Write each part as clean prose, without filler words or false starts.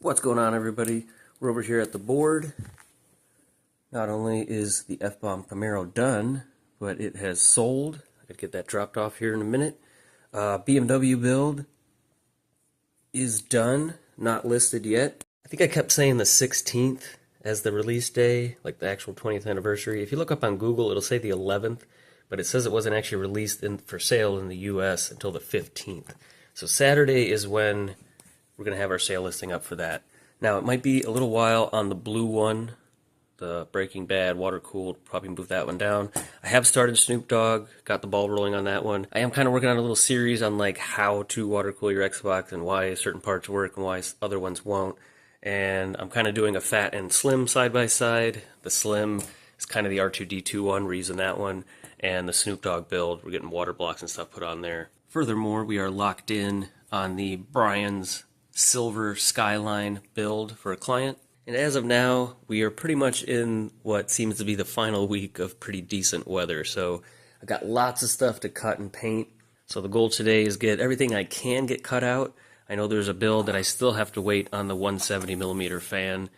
What's going on, everybody? We're over here at the board. Not only is the F-Bomb Camaro done, but it has sold. I could get that dropped off here in a minute. BMW build is done, not listed yet. I think I kept saying the 16th as the release day, like the actual 20th anniversary. If you look up on Google, it'll say the 11th, but it says it wasn't actually released for sale in the US until the 15th. So Saturday is when we're going to have our sale listing up for that. Now, it might be a little while on the blue one, the Breaking Bad water-cooled, probably move that one down. I have started Snoop Dogg, got the ball rolling on that one. I am kind of working on a little series on like how to water-cool your Xbox and why certain parts work and why other ones won't. And I'm kind of doing a fat and slim side-by-side. The slim is kind of the R2D2 one, we're using that one. And the Snoop Dogg build, we're getting water blocks and stuff put on there. Furthermore, we are locked in on the Brian's Silver Skyline build for a client. And as of now, we are pretty much in what seems to be the final week of pretty decent weather. So I've got lots of stuff to cut and paint. So the goal today is get everything I can get cut out. I know there's a build that I still have to wait on the 170mm fan.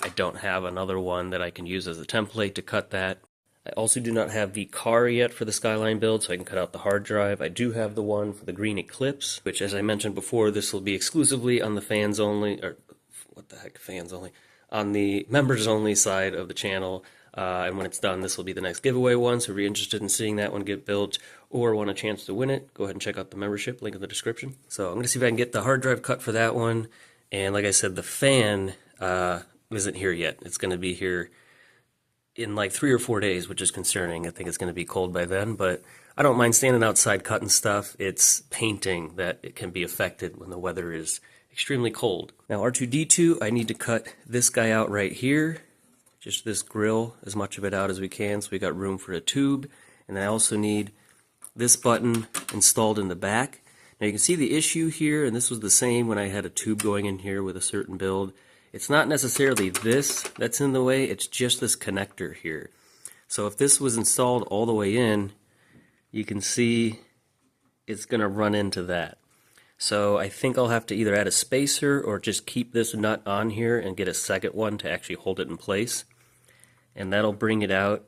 I don't have another one that I can use as a template to cut that. I also do not have the car yet for the Skyline build, so I can cut out the hard drive. I do have the one for the green Eclipse, which, as I mentioned before, this will be exclusively on the fans only, or what the heck, fans only, on the members only side of the channel. And when it's done, this will be the next giveaway one, so if you're interested in seeing that one get built or want a chance to win it, go ahead and check out the membership, link in the description. So I'm going to see if I can get the hard drive cut for that one. And like I said, the fan isn't here yet. It's going to be here in like 3 or 4 days, which is concerning. I think it's going to be cold by then, but I don't mind standing outside cutting stuff. It's painting that it can be affected when the weather is extremely cold. Now R2D2, I need to cut this guy out right here, just this grill, as much of it out as we can, so we got room for a tube. And then I also need this button installed in the back. Now you can see the issue here, and this was the same when I had a tube going in here with a certain build. It's not necessarily this that's in the way, it's just this connector here. So if this was installed all the way in, you can see it's going to run into that. So I think I'll have to either add a spacer or just keep this nut on here and get a second one to actually hold it in place. And that'll bring it out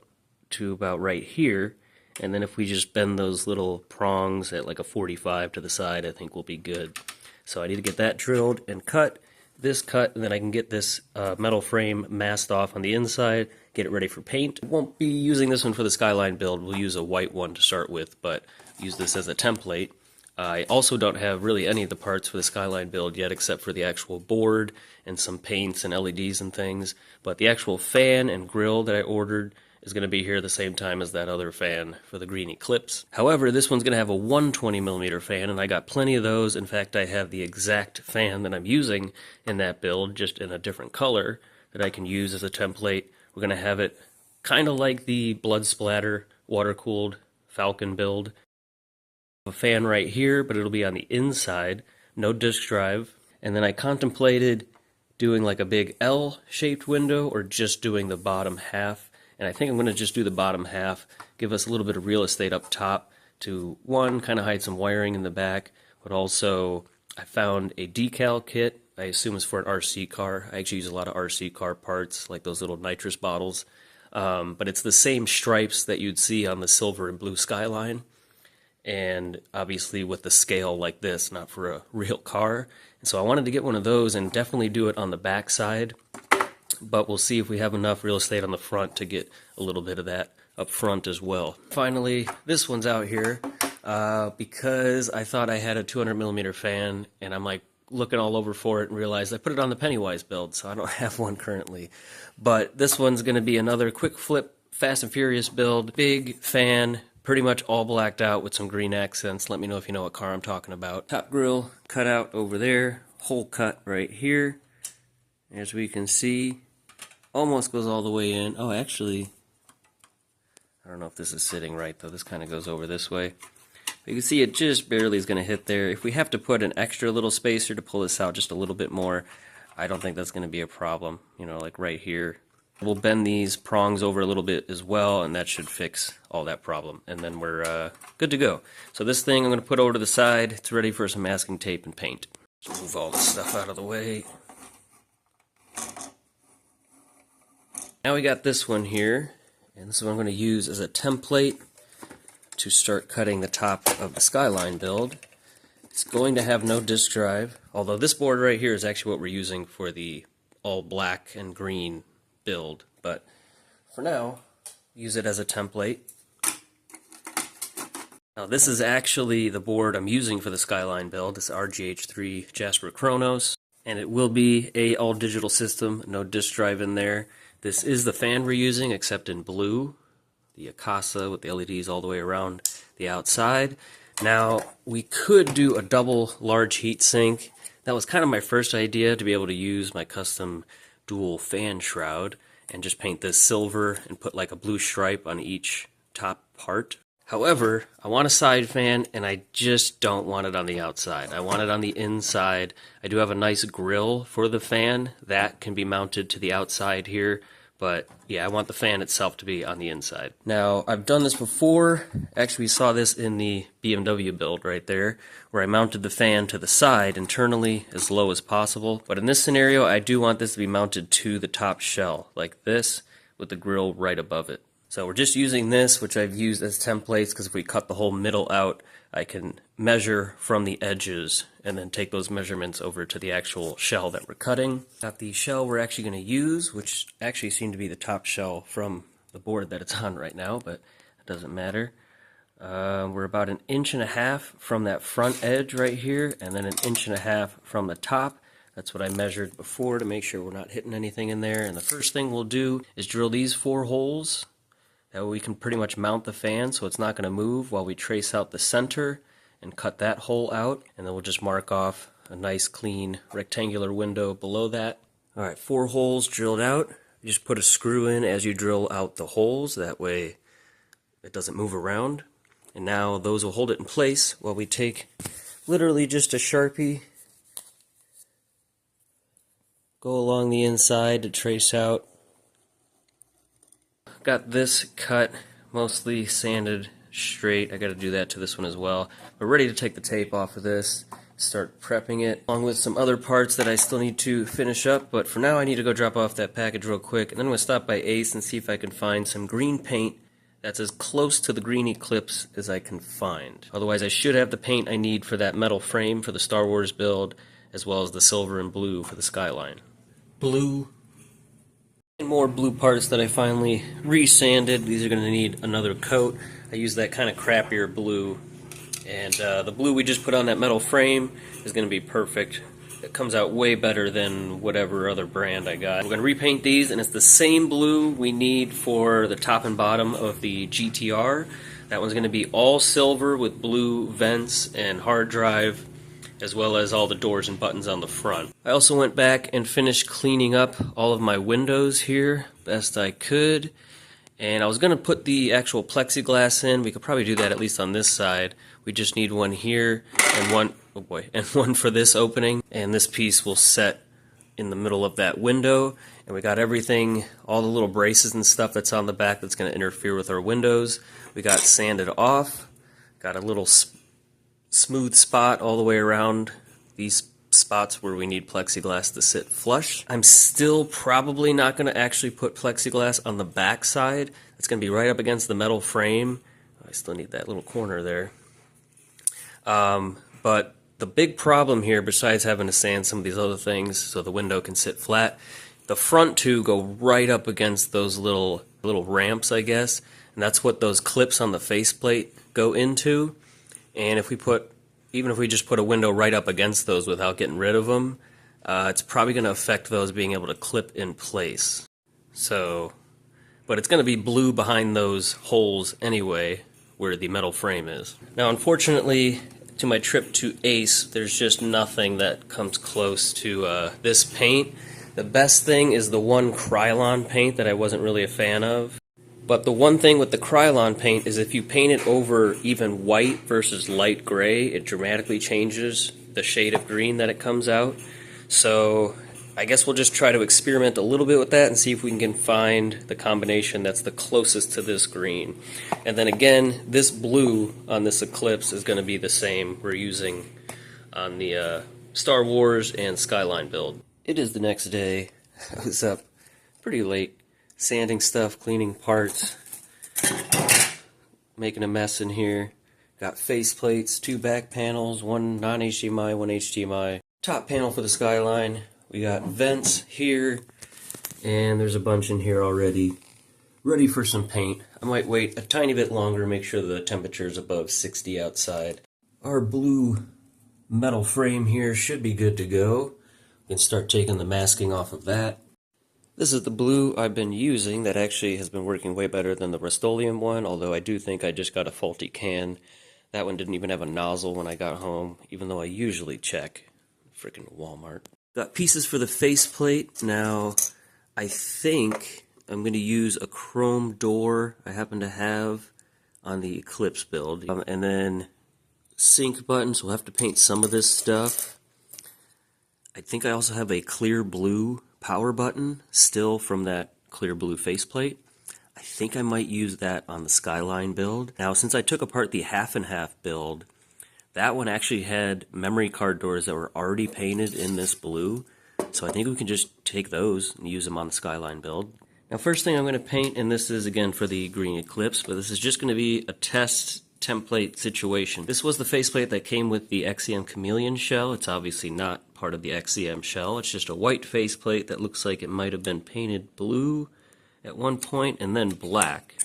to about right here. And then if we just bend those little prongs at like a 45 to the side, I think we'll be good. So I need to get that drilled and cut. This cut, and then I can get this metal frame masked off on the inside, get it ready for paint. Won't be using this one for the Skyline build. We'll use a white one to start with, but use this as a template. I also don't have really any of the parts for the Skyline build yet, except for the actual board and some paints and LEDs and things. But the actual fan and grill that I ordered is going to be here at the same time as that other fan for the green Eclipse. However, this one's going to have a 120mm fan, and I got plenty of those. In fact, I have the exact fan that I'm using in that build, just in a different color, that I can use as a template. We're going to have it kind of like the blood splatter water-cooled Falcon build. A fan right here, but it'll be on the inside, no disk drive. And then I contemplated doing like a big L-shaped window or just doing the bottom half. And I think I'm going to just do the bottom half, give us a little bit of real estate up top to, one, kind of hide some wiring in the back, but also I found a decal kit. I assume it's for an RC car. I actually use a lot of RC car parts, like those little nitrous bottles. But it's the same stripes that you'd see on the silver and blue Skyline. And obviously with the scale like this, not for a real car. And so I wanted to get one of those and definitely do it on the back side. But we'll see if we have enough real estate on the front to get a little bit of that up front as well. Finally, this one's out here because I thought I had a 200mm fan, and I'm like looking all over for it and realized I put it on the Pennywise build, so I don't have one currently. But this one's going to be another quick flip Fast and Furious build. Big fan, pretty much all blacked out with some green accents. Let me know if you know what car I'm talking about. Top grill cut out over there, hole cut right here. As we can see, almost goes all the way in. Oh, actually, I don't know if this is sitting right, though. This kind of goes over this way. But you can see it just barely is going to hit there. If we have to put an extra little spacer to pull this out just a little bit more, I don't think that's going to be a problem. You know, like right here. We'll bend these prongs over a little bit as well, and that should fix all that problem. And then we're good to go. So this thing I'm going to put over to the side. It's ready for some masking tape and paint. Just move all this stuff out of the way. Now we got this one here, and this is what I'm going to use as a template to start cutting the top of the Skyline build. It's going to have no disk drive, although this board right here is actually what we're using for the all black and green build, but for now, use it as a template. Now this is actually the board I'm using for the Skyline build, this RGH3 Jasper Chronos, and it will be a all digital system, no disk drive in there. This is the fan we're using, except in blue, the Akasa with the LEDs all the way around the outside. Now, we could do a double large heat sink. That was kind of my first idea, to be able to use my custom dual fan shroud and just paint this silver and put like a blue stripe on each top part. However, I want a side fan, and I just don't want it on the outside. I want it on the inside. I do have a nice grill for the fan. That can be mounted to the outside here. But yeah, I want the fan itself to be on the inside. Now, I've done this before. Actually, we saw this in the BMW build right there, where I mounted the fan to the side internally as low as possible. But in this scenario, I do want this to be mounted to the top shell, like this, with the grill right above it. So we're just using this, which I've used as templates, because if we cut the whole middle out, I can measure from the edges and then take those measurements over to the actual shell that we're cutting. Got the shell we're actually going to use, which actually seemed to be the top shell from the board that it's on right now, but it doesn't matter. We're about 1.5 inches from that front edge right here, and then 1.5 inches from the top. That's what I measured before to make sure we're not hitting anything in there. And the first thing we'll do is drill these 4 holes. That way we can pretty much mount the fan so it's not going to move while we trace out the center and cut that hole out. And then we'll just mark off a nice clean rectangular window below that. Alright, 4 holes drilled out. You just put a screw in as you drill out the holes. That way it doesn't move around. And now those will hold it in place while we take literally just a Sharpie, go along the inside to trace out. Got this cut mostly sanded straight. I got to do that to this one as well. We're ready to take the tape off of this, start prepping it, along with some other parts that I still need to finish up. But for now, I need to go drop off that package real quick, and then I'm going to stop by Ace and see if I can find some green paint that's as close to the green Eclipse as I can find. Otherwise, I should have the paint I need for that metal frame for the Star Wars build, as well as the silver and blue for the Skyline. Blue. And more blue parts that I finally resanded. These are going to need another coat. I used that kind of crappier blue, and the blue we just put on that metal frame is going to be perfect. It comes out way better than whatever other brand I got. We're going to repaint these, and it's the same blue we need for the top and bottom of the GTR. That one's going to be all silver with blue vents and hard drive, as well as all the doors and buttons on the front. I also went back and finished cleaning up all of my windows here best I could, and I was going to put the actual plexiglass in. We could probably do that at least on this side. We just need one here and one, oh boy, and one for this opening, and this piece will set in the middle of that window. And we got everything, all the little braces and stuff that's on the back that's going to interfere with our windows. We got sanded off, got a little smooth spot all the way around these spots where we need plexiglass to sit flush. I'm still probably not going to actually put plexiglass on the back side. It's going to be right up against the metal frame. I still need that little corner there. But the big problem here, besides having to sand some of these other things so the window can sit flat, the front two go right up against those little ramps, I guess, and that's what those clips on the faceplate go into. And if we even if we just put a window right up against those without getting rid of them, it's probably going to affect those being able to clip in place. So, but it's going to be blue behind those holes anyway, where the metal frame is. Now, unfortunately, to my trip to Ace, there's just nothing that comes close to this paint. The best thing is the one Krylon paint that I wasn't really a fan of. But the one thing with the Krylon paint is if you paint it over even white versus light gray, it dramatically changes the shade of green that it comes out. So I guess we'll just try to experiment a little bit with that and see if we can find the combination that's the closest to this green. And then again, this blue on this Eclipse is going to be the same we're using on the Star Wars and Skyline build. It is the next day. I was up pretty late sanding stuff, cleaning parts, making a mess in here. Got face plates, 2 back panels, 1 non-HDMI, 1 HDMI. Top panel for the Skyline. We got vents here, and there's a bunch in here already, ready for some paint. I might wait a tiny bit longer, make sure the temperature is above 60 outside. Our blue metal frame here should be good to go. We can start taking the masking off of that. This is the blue I've been using that actually has been working way better than the Rust-Oleum one, although I do think I just got a faulty can. That one didn't even have a nozzle when I got home, even though I usually check. Freaking Walmart. Got pieces for the faceplate. Now, I think I'm going to use a chrome door I happen to have on the Eclipse build. And then sync buttons. We'll have to paint some of this stuff. I think I also have a clear blue power button still from that clear blue faceplate. I think I might use that on the Skyline build. Now, since I took apart the half and half build, that one actually had memory card doors that were already painted in this blue. So I think we can just take those and use them on the Skyline build. Now, first thing I'm going to paint, and this is again for the green Eclipse, but this is just going to be a test template situation. This was the faceplate that came with the XEM Chameleon shell. It's obviously not part of the XEM shell. It's just a white faceplate that looks like it might have been painted blue at one point and then black.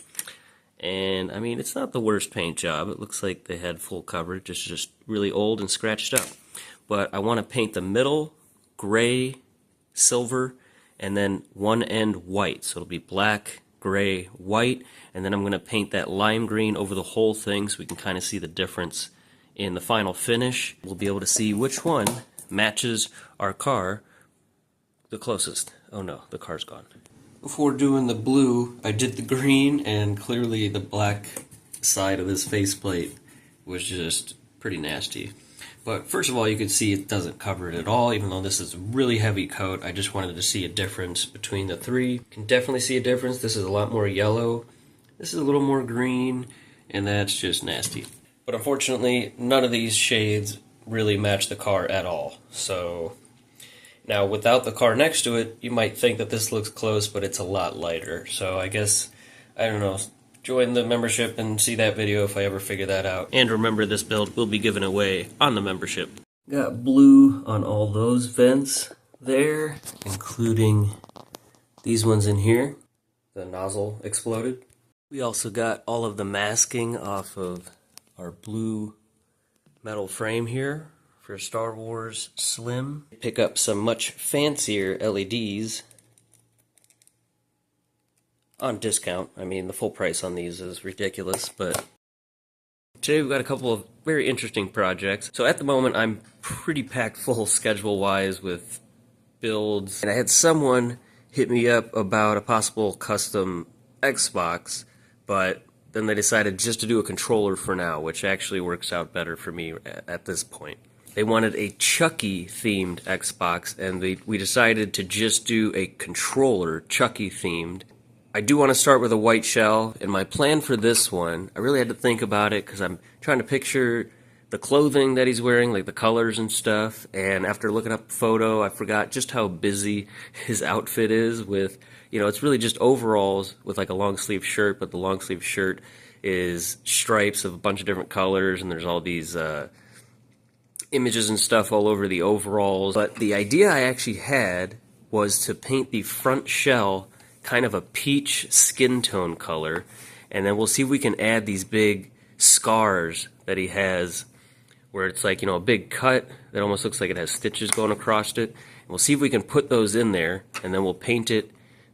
And I mean, it's not the worst paint job. It looks like they had full coverage. It's just really old and scratched up. But I want to paint the middle gray, silver, and then one end white. So it'll be black, gray, white, and then I'm going to paint that lime green over the whole thing so we can kind of see the difference in the final finish. We'll be able to see which one matches our car the closest. Oh no, the car's gone. Before doing the blue, I did the green, and clearly the black side of this faceplate was just pretty nasty. But first of all, you can see it doesn't cover it at all, even though this is a really heavy coat. I just wanted to see a difference between the three. You can definitely see a difference. This is a lot more yellow. This is a little more green, and that's just nasty. But unfortunately, none of these shades really match the car at all. So now, without the car next to it, you might think that this looks close, but it's a lot lighter. So I guess, I don't know, join the membership and see that video if I ever figure that out. And remember, this build will be given away on the membership. Got blue on all those vents there, including these ones in here. The nozzle exploded. We also got all of the masking off of our blue metal frame here for Star Wars Slim. Pick up some much fancier LEDs on discount. I mean, the full price on these is ridiculous, but today we've got a couple of very interesting projects. So at the moment, I'm pretty packed full schedule-wise with builds, and I had someone hit me up about a possible custom Xbox, but then they decided just to do a controller for now, which actually works out better for me at this point. They wanted a Chucky themed Xbox, and we decided to just do a controller Chucky themed. I do want to start with a white shell, and my plan for this one, I really had to think about it because I'm trying to picture the clothing that he's wearing, like the colors and stuff, and after looking up a photo, I forgot just how busy his outfit is with, you know, it's really just overalls with like a long sleeve shirt, but the long sleeve shirt is stripes of a bunch of different colors, and there's all these images and stuff all over the overalls. But the idea I actually had was to paint the front shell kind of a peach skin tone color, and then we'll see if we can add these big scars that he has where it's like, you know, a big cut that almost looks like it has stitches going across it. And we'll see if we can put those in there, and then we'll paint it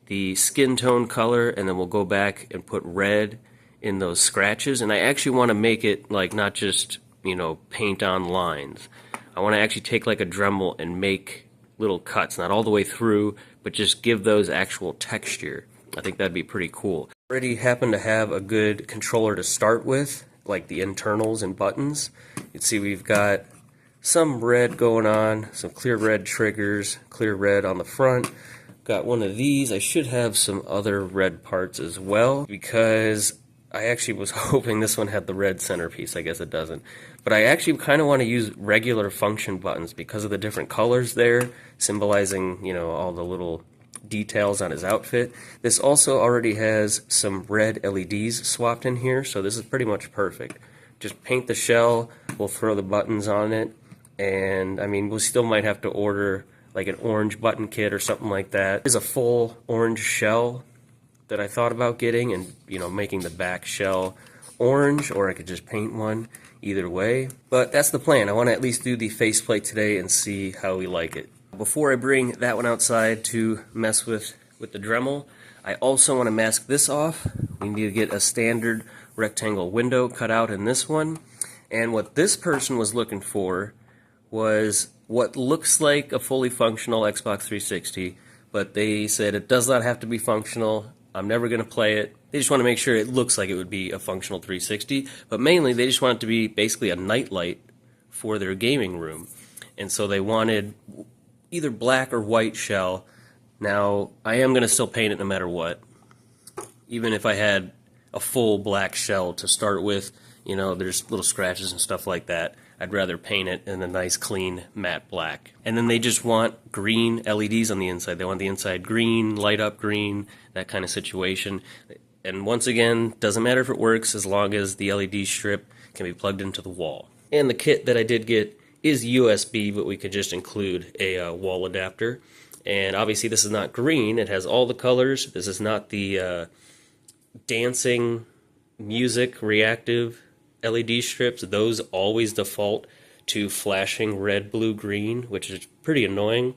the skin tone color, and then we'll go back and put red in those scratches. And I actually want to make it like not just, you know, paint on lines. I want to actually take like a Dremel and make little cuts, not all the way through, but just give those actual texture. I think that'd be pretty cool. Already happen to have a good controller to start with, like the internals and buttons. You can see we've got some red going on, some clear red triggers, clear red on the front. Got one of these. I should have some other red parts as well, because I actually was hoping this one had the red centerpiece. I guess it doesn't. But I actually kind of want to use regular function buttons because of the different colors there, symbolizing, you know, all the little details on his outfit. This also already has some red LEDs swapped in here, so this is pretty much perfect. Just paint the shell, we'll throw the buttons on it, and I mean, we still might have to order like an orange button kit or something like that. There's a full orange shell that I thought about getting, and you know, making the back shell orange, or I could just paint one, either way. But that's the plan. I want to at least do the faceplate today and see how we like it. Before I bring that one outside to mess with the Dremel, I also want to mask this off. We need to get a standard rectangle window cut out in this one. And what this person was looking for was what looks like a fully functional Xbox 360, but they said it does not have to be functional. I'm never going to play it. They just want to make sure it looks like it would be a functional 360, but mainly they just want it to be basically a nightlight for their gaming room. And so they wanted either black or white shell. Now, I am going to still paint it no matter what. Even if I had a full black shell to start with, you know, there's little scratches and stuff like that. I'd rather paint it in a nice, clean, matte black. And then they just want green LEDs on the inside. They want the inside green, light up green, that kind of situation. And once again, doesn't matter if it works as long as the LED strip can be plugged into the wall. And the kit that I did get is USB, but we could just include a wall adapter. And obviously this is not green. It has all the colors. This is not the dancing, music, reactive LED strips. Those always default to flashing red, blue, green, which is pretty annoying.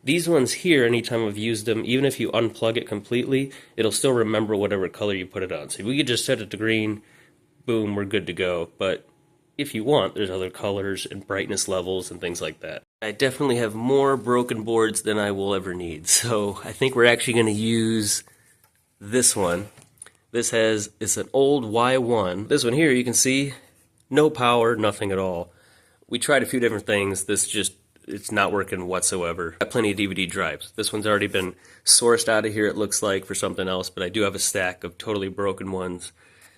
These ones here, anytime I've used them, even if you unplug it completely, it'll still remember whatever color you put it on. So if we could just set it to green, boom, we're good to go. But if you want, there's other colors and brightness levels and things like that. I definitely have more broken boards than I will ever need, so I think we're actually going to use this one. It's an old Y1. This one here, you can see, no power, nothing at all. We tried a few different things. It's not working whatsoever. Got plenty of DVD drives. This one's already been sourced out of here, it looks like, for something else, but I do have a stack of totally broken ones.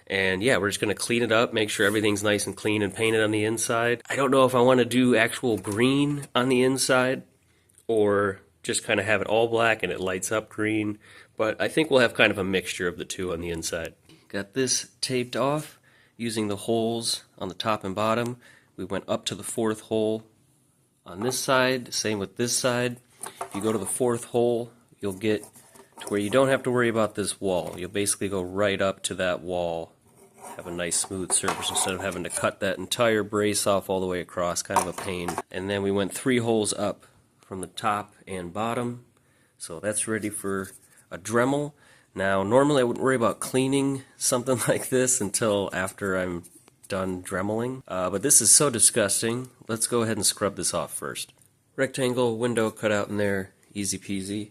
And yeah, we're just going to clean it up, make sure everything's nice and clean and painted on the inside. I don't know if I want to do actual green on the inside or just kind of have it all black and it lights up green, but I think we'll have kind of a mixture of the two on the inside. Got this taped off using the holes on the top and bottom. We went up to the fourth hole on this side, same with this side. If you go to the fourth hole, you'll get to where you don't have to worry about this wall. You'll basically go right up to that wall, have a nice smooth surface instead of having to cut that entire brace off all the way across, kind of a pain. And then we went 3 holes up from the top and bottom, so that's ready for a Dremel. Now, normally I wouldn't worry about cleaning something like this until after I'm done Dremeling, but this is so disgusting. Let's go ahead and scrub this off first. Rectangle window cut out in there, easy peasy.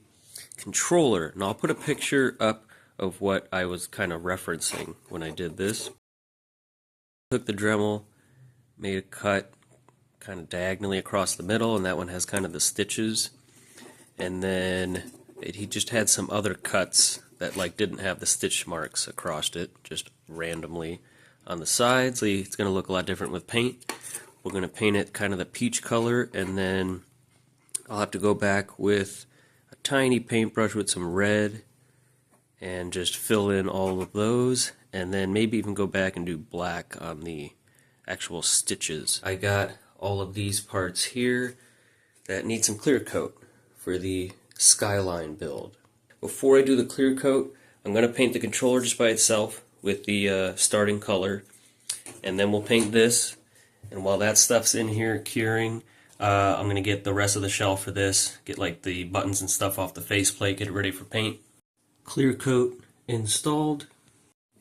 Controller. Now I'll put a picture up of what I was kind of referencing when I did this. Took the Dremel, made a cut kind of diagonally across the middle, and that one has kind of the stitches. And then he just had some other cuts that like didn't have the stitch marks across it, just randomly on the sides. So it's going to look a lot different with paint. We're going to paint it kind of the peach color, and then I'll have to go back with a tiny paintbrush with some red and just fill in all of those, and then maybe even go back and do black on the actual stitches. I got all of these parts here that need some clear coat for the Skyline build. Before I do the clear coat, I'm going to paint the controller just by itself with the starting color, and then we'll paint this. And while that stuff's in here curing, I'm going to get the rest of the shell for this, get like the buttons and stuff off the faceplate, get it ready for paint. Clear coat installed,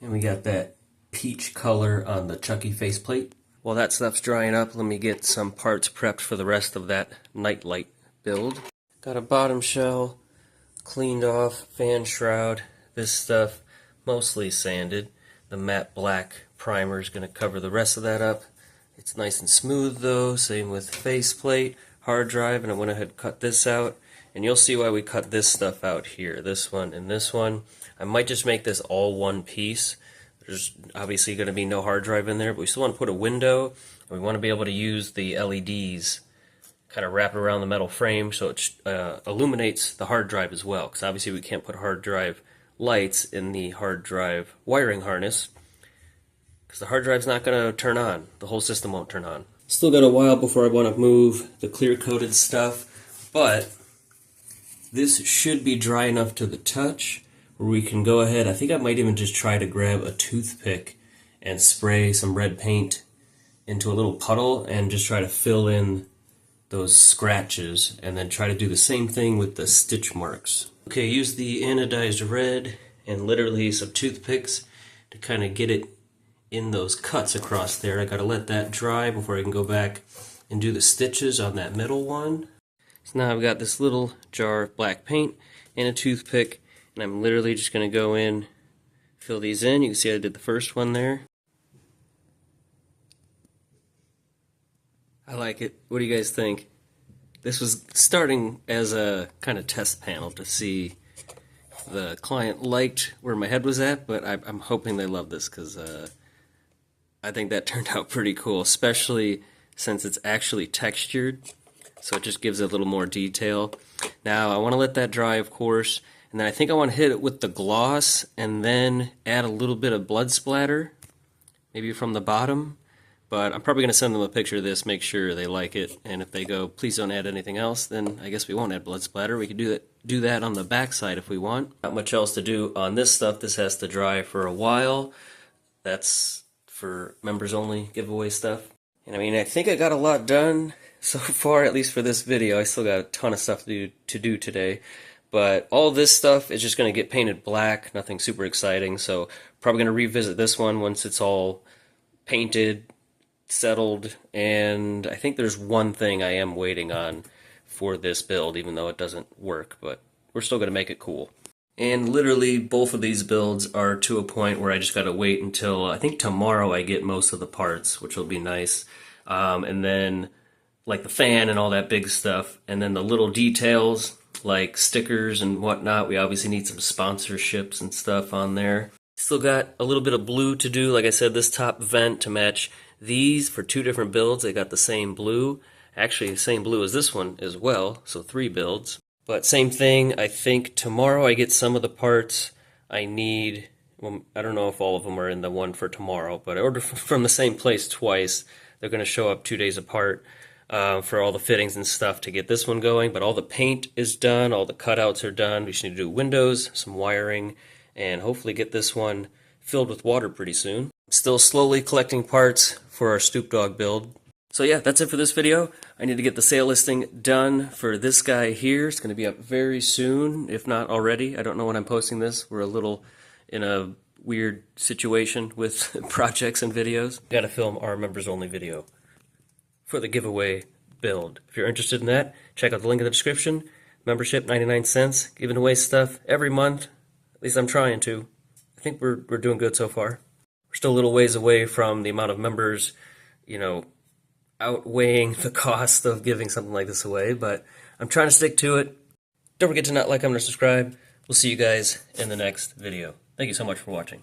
and we got that peach color on the Chucky faceplate. While that stuff's drying up, let me get some parts prepped for the rest of that nightlight build. Got a bottom shell cleaned off, fan shroud. This stuff mostly sanded. The matte black primer is going to cover the rest of that up. It's nice and smooth though, same with faceplate, hard drive, and I went ahead and cut this out. And you'll see why we cut this stuff out here, this one and this one. I might just make this all one piece. There's obviously going to be no hard drive in there, but we still want to put a window, and we want to be able to use the LEDs kind of wrap it around the metal frame so it illuminates the hard drive as well, because obviously we can't put hard drive lights in the hard drive wiring harness because the hard drive's not going to turn on. The whole system won't turn on. Still got a while before I want to move the clear coated stuff, but this should be dry enough to the touch where we can go ahead. I think I might even just try to grab a toothpick and spray some red paint into a little puddle and just try to fill in those scratches, and then try to do the same thing with the stitch marks. Okay, use the anodized red and literally some toothpicks to kind of get it in those cuts across there. I gotta let that dry before I can go back and do the stitches on that middle one. So now I've got this little jar of black paint and a toothpick, and I'm literally just gonna go in, fill these in. You can see I did the first one there. I like it. What do you guys think? This was starting as a kind of test panel to see if the client liked where my head was at, but I'm hoping they love this because I think that turned out pretty cool, especially since it's actually textured, so it just gives it a little more detail. Now I want to let that dry, of course, and then I think I want to hit it with the gloss and then add a little bit of blood splatter, maybe from the bottom. But I'm probably going to send them a picture of this, make sure they like it, and if they go, please don't add anything else, then I guess we won't add blood splatter. We could do that on the back side if we want. Not much else to do on this stuff. This has to dry for a while. That's for members only giveaway stuff. And I mean, I think I got a lot done so far, at least for this video. I still got a ton of stuff to do today. But all this stuff is just going to get painted black, nothing super exciting. So probably going to revisit this one once it's all painted, settled, and I think there's one thing I am waiting on for this build, even though it doesn't work, but we're still going to make it cool. And literally both of these builds are to a point where I just got to wait until I think tomorrow I get most of the parts, which will be nice. And then like the fan and all that big stuff, and then the little details like stickers and whatnot. We obviously need some sponsorships and stuff on there. Still got a little bit of blue to do. Like I said, this top vent to match these for 2 different builds. They got the same blue. Actually, the same blue as this one as well, so 3 builds. But same thing, I think tomorrow I get some of the parts I need. Well, I don't know if all of them are in the one for tomorrow, but I ordered from the same place twice. They're going to show up 2 days apart for all the fittings and stuff to get this one going. But all the paint is done, all the cutouts are done. We just need to do windows, some wiring, and hopefully get this one filled with water pretty soon. Still slowly collecting parts for our Stoop Dog build. So yeah, that's it for this video. I need to get the sale listing done for this guy here. It's going to be up very soon, if not already. I don't know when I'm posting this. We're a little in a weird situation with projects and videos. Got to film our members only video for the giveaway build. If you're interested in that, check out the link in the description. Membership, 99 cents. Giving away stuff every month. At least I'm trying to. I think we're doing good so far. We're still a little ways away from the amount of members, you know, outweighing the cost of giving something like this away, but I'm trying to stick to it. Don't forget to not like, comment, or subscribe. We'll see you guys in the next video. Thank you so much for watching.